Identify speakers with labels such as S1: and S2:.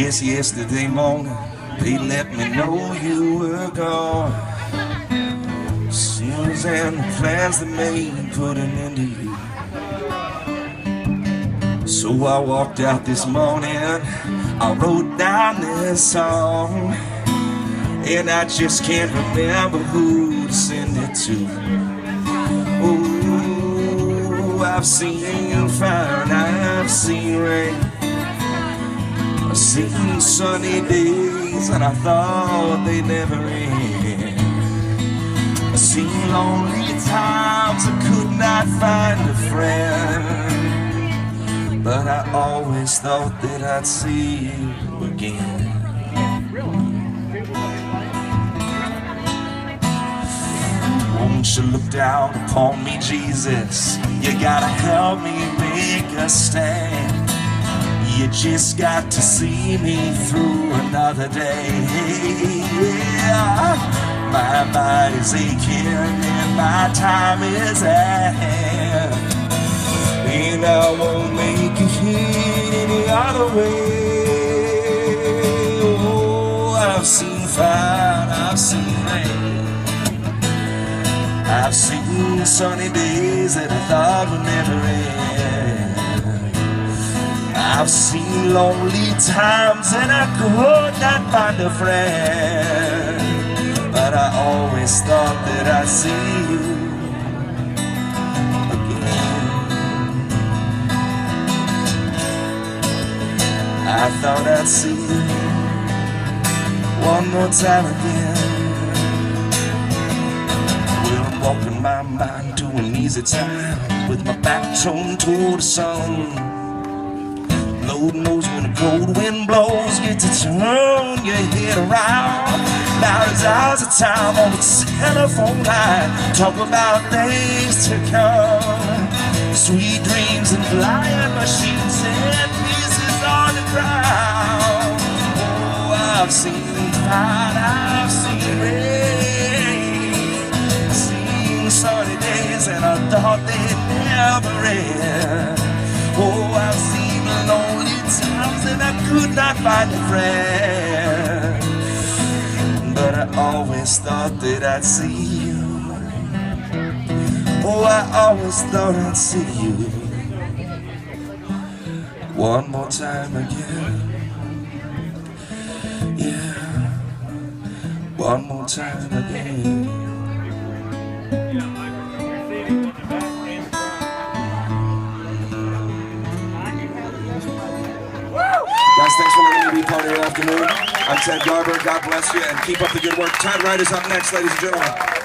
S1: guess yesterday morning they let me know you were gone. Sins and the plans that made put an end to you. So I walked out this morning, I wrote down this song, and I just can't remember who to send it to. Oh, I've seen fire and I've seen rain, I've seen sunny days and I thought they'd never end. I've seen lonely times I could not find a friend, but I always thought that I'd see you again. Won't you look down upon me, Jesus? You gotta help me make a stand. You just got to see me through another day. Yeah. My body's aching and my time is at hand, and I won't make it any other way. Oh, I've seen fire, I've seen rain, I've seen sunny days that I thought would never end. I've seen lonely times and I could not find a friend, but I always thought that I'd see you again. I thought I'd see you one more time again. Well, I'm walking my mind to an easy time with my back turned toward the sun. Lord knows when the cold wind blows, get to turn your head around. Now there's hours of time on the telephone line, talk about days to come, sweet dreams and flying machines and pieces on the ground. Oh, I've seen fire, I've seen rain, I've seen sunny days and I thought they'd never end. Oh, I've seen lonely times and I could not find a friend, but I always thought that I'd see you. Oh, I always thought I'd see you one more time again. Yeah, one more time again. Guys, thanks for letting me be part of your afternoon. I'm Ted Garber. God bless you, and keep up the good work. Tide Riders up next, ladies and gentlemen.